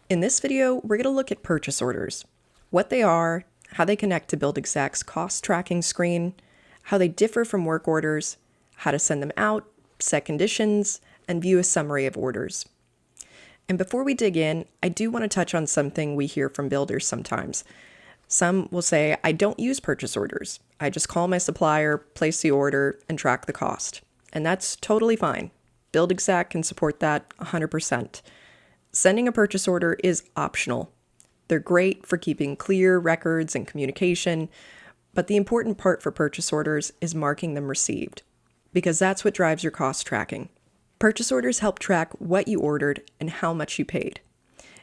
In this video, we're going to look at purchase orders, what they are, how they connect to BuildExact's cost tracking screen, how they differ from work orders, how to send them out, set conditions, and view a summary of orders. And before we dig in, I do want to touch on something we hear from builders sometimes. Some will say, I don't use purchase orders. I just call my supplier, place the order, and track the cost. And that's totally fine. BuildExact can support that 100%. Sending a purchase order is optional. They're great for keeping clear records and communication, but the important part for purchase orders is marking them received, because that's what drives your cost tracking. Purchase orders help track what you ordered and how much you paid.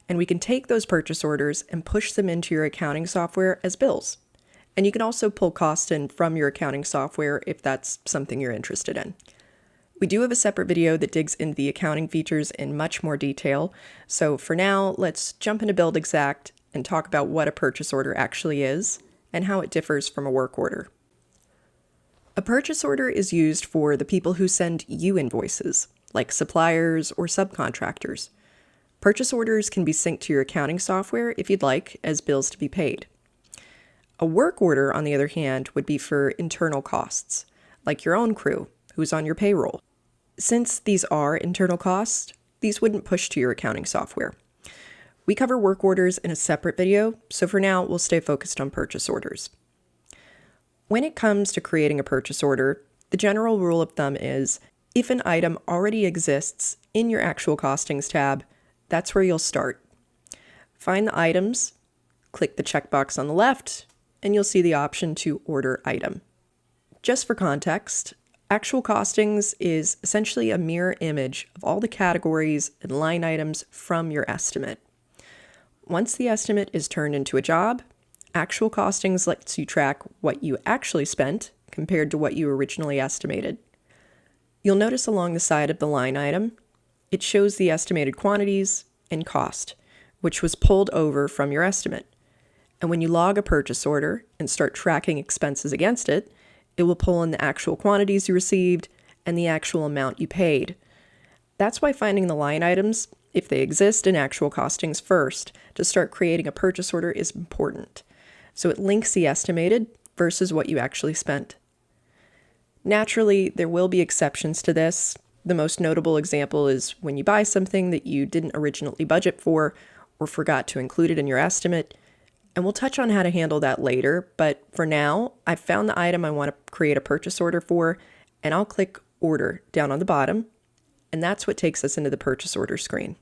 And we can take those purchase orders and push them into your accounting software as bills. And you can also pull costs in from your accounting software if that's something you're interested in. We do have a separate video that digs into the accounting features in much more detail. So for now, let's jump into BuildExact and talk about what a purchase order actually is and how it differs from a work order. A purchase order is used for the people who send you invoices, like suppliers or subcontractors. Purchase orders can be synced to your accounting software if you'd like, as bills to be paid. A work order, on the other hand, would be for internal costs, like your own crew, who's on your payroll. Since these are internal costs, these wouldn't push to your accounting software. We cover work orders in a separate video, so for now, we'll stay focused on purchase orders. When it comes to creating a purchase order, the general rule of thumb is, if an item already exists in your actual costings tab, that's where you'll start. Find the items, click the checkbox on the left, and you'll see the option to order item. Just for context, actual costings is essentially a mirror image of all the categories and line items from your estimate. Once the estimate is turned into a job, actual costings lets you track what you actually spent compared to what you originally estimated. You'll notice along the side of the line item, it shows the estimated quantities and cost, which was pulled over from your estimate. And when you log a purchase order and start tracking expenses against it, it will pull in the actual quantities you received and the actual amount you paid. That's why finding the line items, if they exist in actual costings first, to start creating a purchase order is important. So it links the estimated versus what you actually spent. Naturally, there will be exceptions to this. The most notable example is when you buy something that you didn't originally budget for or forgot to include it in your estimate. And we'll touch on how to handle that later, but for now, I've found the item I want to create a purchase order for, and I'll click Order down on the bottom, and that's what takes us into the purchase order screen.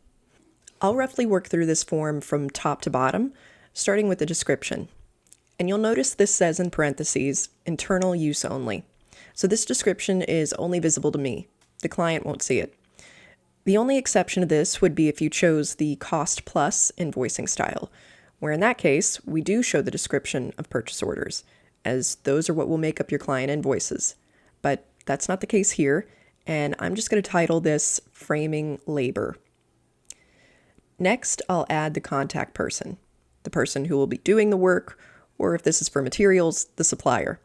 I'll roughly work through this form from top to bottom, starting with the description. And you'll notice this says in parentheses, internal use only. So this description is only visible to me. The client won't see it. The only exception to this would be if you chose the cost plus invoicing style, where in that case, we do show the description of purchase orders, as those are what will make up your client invoices. But that's not the case here, and I'm just going to title this Framing Labor. Next, I'll add the contact person, the person who will be doing the work, or if this is for materials, the supplier.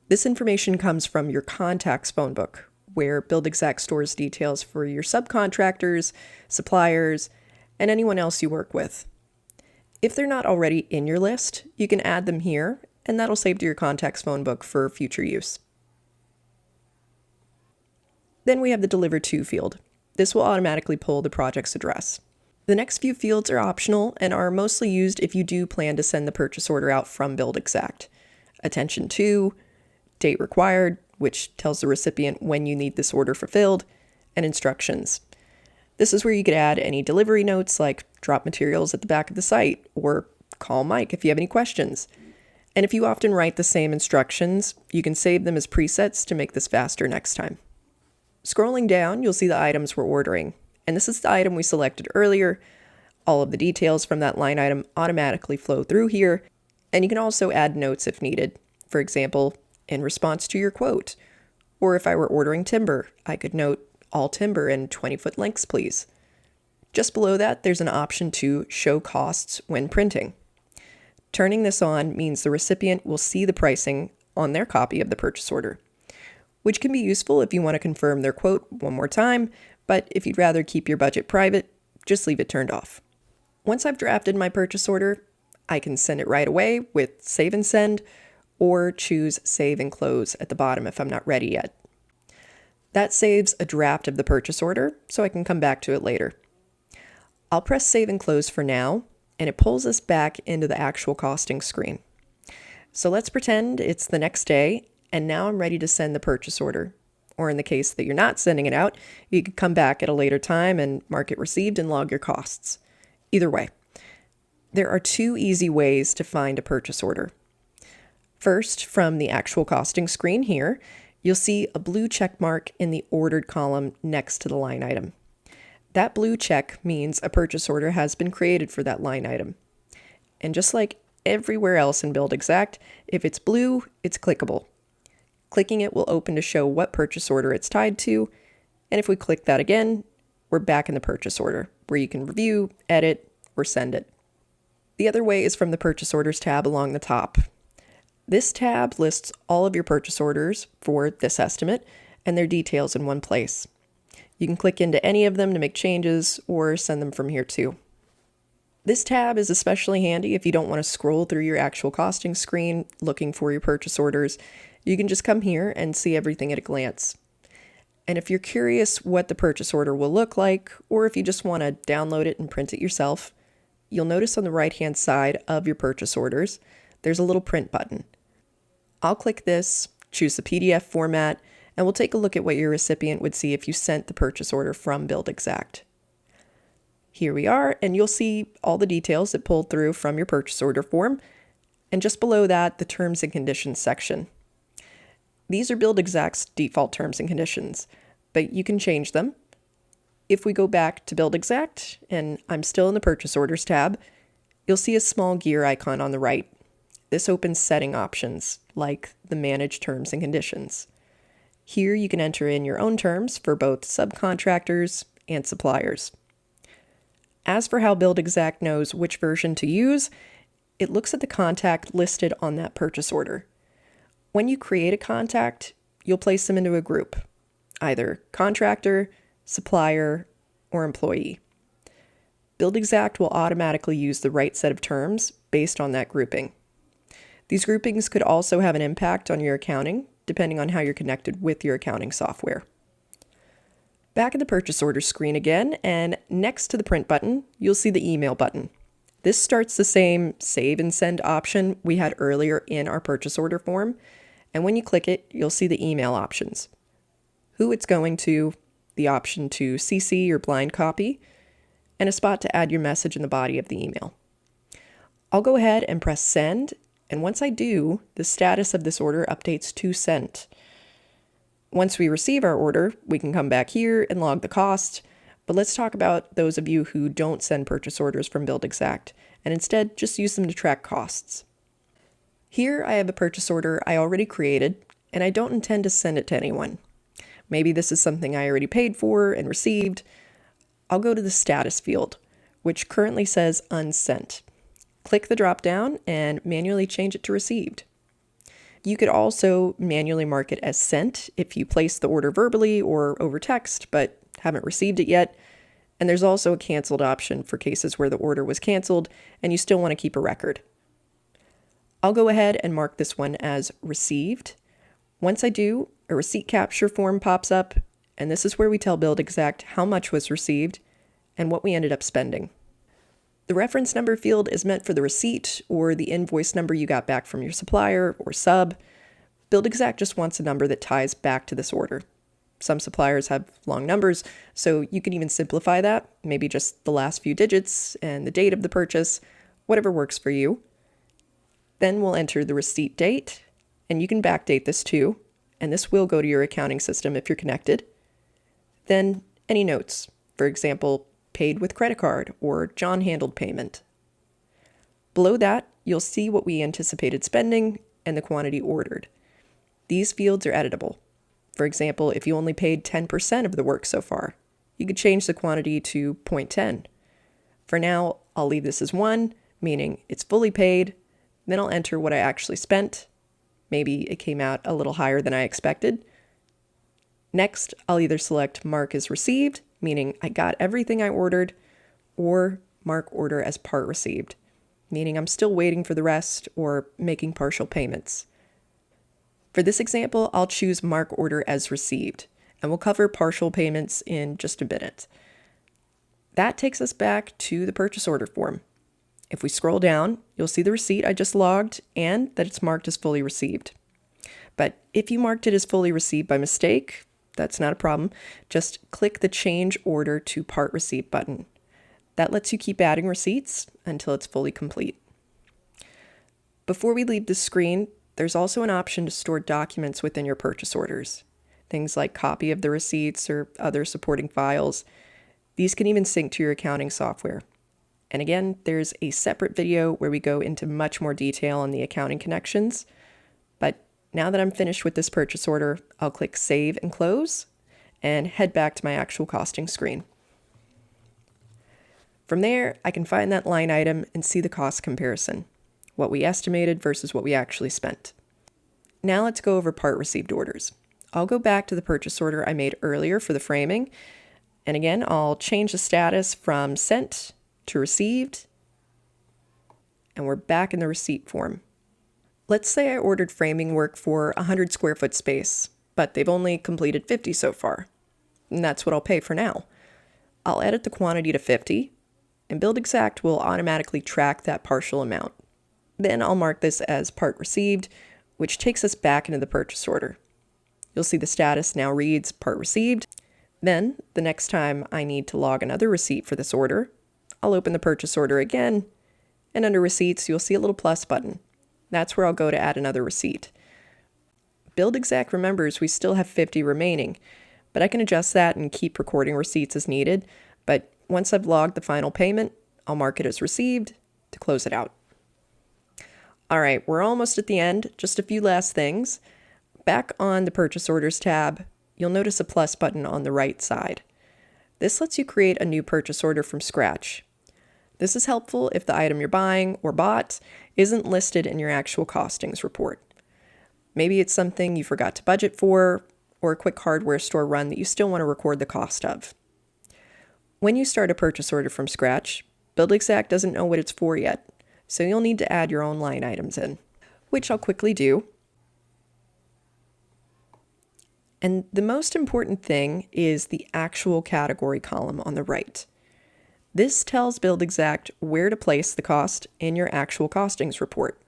This information comes from your contacts phone book, where BuildExact stores details for your subcontractors, suppliers, and anyone else you work with. If they're not already in your list, you can add them here, and that'll save to your contacts phone book for future use. Then we have the Deliver To field. This will automatically pull the project's address. The next few fields are optional and are mostly used if you do plan to send the purchase order out from BuildExact. Attention to, date required, which tells the recipient when you need this order fulfilled, and instructions. This is where you could add any delivery notes like drop materials at the back of the site or call Mike if you have any questions. And if you often write the same instructions, you can save them as presets to make this faster next time. Scrolling down, you'll see the items we're ordering. And this is the item we selected earlier. All of the details from that line item automatically flow through here. And you can also add notes if needed. For example, in response to your quote. Or if I were ordering timber, I could note all timber in 20-foot lengths, please. Just below that, there's an option to show costs when printing. Turning this on means the recipient will see the pricing on their copy of the purchase order, which can be useful if you want to confirm their quote one more time, but if you'd rather keep your budget private, just leave it turned off. Once I've drafted my purchase order, I can send it right away with Save and Send, or choose Save and Close at the bottom if I'm not ready yet. That saves a draft of the purchase order, so I can come back to it later. I'll press Save and Close for now, and it pulls us back into the actual costing screen. So let's pretend it's the next day, and now I'm ready to send the purchase order. Or in the case that you're not sending it out, you could come back at a later time and mark it received and log your costs. Either way, there are two easy ways to find a purchase order. First, from the actual costing screen here, you'll see a blue check mark in the ordered column next to the line item. That blue check means a purchase order has been created for that line item. And just like everywhere else in BuildExact, if it's blue, it's clickable. Clicking it will open to show what purchase order it's tied to, and if we click that again, we're back in the purchase order, where you can review, edit, or send it. The other way is from the Purchase Orders tab along the top. This tab lists all of your purchase orders for this estimate and their details in one place. You can click into any of them to make changes or send them from here too. This tab is especially handy if you don't want to scroll through your actual costing screen looking for your purchase orders. You can just come here and see everything at a glance. And if you're curious what the purchase order will look like, or if you just want to download it and print it yourself, you'll notice on the right-hand side of your purchase orders, there's a little print button. I'll click this, choose the PDF format, and we'll take a look at what your recipient would see if you sent the purchase order from BuildExact. Here we are, and you'll see all the details that pulled through from your purchase order form, and just below that, the Terms and Conditions section. These are BuildExact's default terms and conditions, but you can change them. If we go back to BuildExact, and I'm still in the Purchase Orders tab, you'll see a small gear icon on the right. This opens setting options, like the Manage Terms and Conditions. Here you can enter in your own terms for both subcontractors and suppliers. As for how BuildExact knows which version to use, it looks at the contact listed on that purchase order. When you create a contact, you'll place them into a group, either contractor, supplier, or employee. BuildExact will automatically use the right set of terms based on that grouping. These groupings could also have an impact on your accounting, depending on how you're connected with your accounting software. Back in the purchase order screen again, and next to the print button, you'll see the email button. This starts the same save and send option we had earlier in our purchase order form, and when you click it, you'll see the email options. Who it's going to, the option to CC or blind copy, and a spot to add your message in the body of the email. I'll go ahead and press send, and once I do, the status of this order updates to sent. Once we receive our order, we can come back here and log the cost, but let's talk about those of you who don't send purchase orders from BuildExact, and instead just use them to track costs. Here I have a purchase order I already created, and I don't intend to send it to anyone. Maybe this is something I already paid for and received. I'll go to the status field, which currently says unsent. Click the drop down and manually change it to received. You could also manually mark it as sent if you placed the order verbally or over text but haven't received it yet. And there's also a canceled option for cases where the order was canceled and you still want to keep a record. I'll go ahead and mark this one as received. Once I do, a receipt capture form pops up, and this is where we tell BuildExact how much was received and what we ended up spending. The reference number field is meant for the receipt or the invoice number you got back from your supplier or sub. BuildExact just wants a number that ties back to this order. Some suppliers have long numbers, so you can even simplify that, maybe just the last few digits and the date of the purchase, whatever works for you. Then we'll enter the receipt date, and you can backdate this too, and this will go to your accounting system if you're connected. Then any notes, for example, paid with credit card or John handled payment. Below that, you'll see what we anticipated spending and the quantity ordered. These fields are editable. For example, if you only paid 10% of the work so far, you could change the quantity to 0.10. For now, I'll leave this as 1, meaning it's fully paid. Then I'll enter what I actually spent. Maybe it came out a little higher than I expected. Next, I'll either select Mark as Received, meaning I got everything I ordered, or mark order as part received, meaning I'm still waiting for the rest or making partial payments. For this example, I'll choose mark order as received, and we'll cover partial payments in just a minute. That takes us back to the purchase order form. If we scroll down, you'll see the receipt I just logged and that it's marked as fully received. But if you marked it as fully received by mistake, that's not a problem. Just click the Change Order to Part Receipt button. That lets you keep adding receipts until it's fully complete. Before we leave this screen, there's also an option to store documents within your purchase orders. Things like copy of the receipts or other supporting files. These can even sync to your accounting software. And again, there's a separate video where we go into much more detail on the accounting connections. But now that I'm finished with this purchase order, I'll click Save and Close and head back to my actual costing screen. From there, I can find that line item and see the cost comparison, what we estimated versus what we actually spent. Now let's go over part received orders. I'll go back to the purchase order I made earlier for the framing, and again, I'll change the status from sent to received, and we're back in the receipt form. Let's say I ordered framing work for 100 square foot space, but they've only completed 50 so far, and that's what I'll pay for now. I'll edit the quantity to 50, and BuildExact will automatically track that partial amount. Then I'll mark this as part received, which takes us back into the purchase order. You'll see the status now reads part received. Then, the next time I need to log another receipt for this order, I'll open the purchase order again, and under receipts, you'll see a little plus button. That's where I'll go to add another receipt. BuildExact remembers we still have 50 remaining, but I can adjust that and keep recording receipts as needed. But once I've logged the final payment, I'll mark it as received to close it out. All right, we're almost at the end. Just a few last things. Back on the Purchase Orders tab, you'll notice a plus button on the right side. This lets you create a new purchase order from scratch. This is helpful if the item you're buying or bought isn't listed in your actual costings report. Maybe it's something you forgot to budget for, or a quick hardware store run that you still want to record the cost of. When you start a purchase order from scratch, BuildExact doesn't know what it's for yet, so you'll need to add your own line items in, which I'll quickly do. And the most important thing is the actual category column on the right. This tells BuildExact where to place the cost in your actual costings report.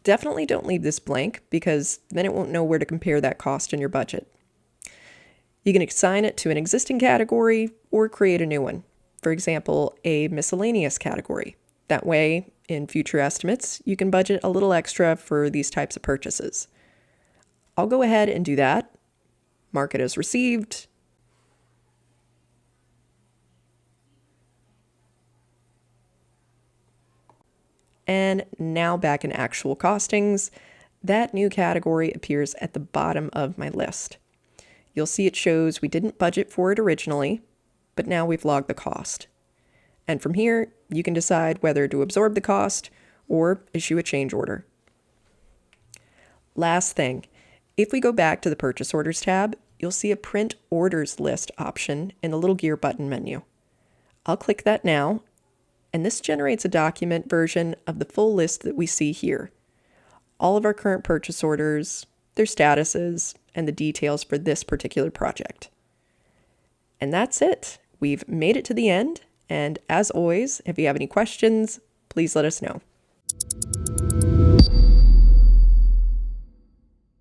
Definitely don't leave this blank because then it won't know where to compare that cost in your budget. You can assign it to an existing category or create a new one. For example, a miscellaneous category. That way, in future estimates, you can budget a little extra for these types of purchases. I'll go ahead and do that. Mark it as received. And now back in actual costings, that new category appears at the bottom of my list. You'll see it shows we didn't budget for it originally, but now we've logged the cost. And from here, you can decide whether to absorb the cost or issue a change order. Last thing, if we go back to the Purchase Orders tab, you'll see a Print Orders List option in the little gear button menu. I'll click that now, and this generates a document version of the full list that we see here. All of our current purchase orders, their statuses, and the details for this particular project. And that's it. We've made it to the end, and as always, if you have any questions, please let us know.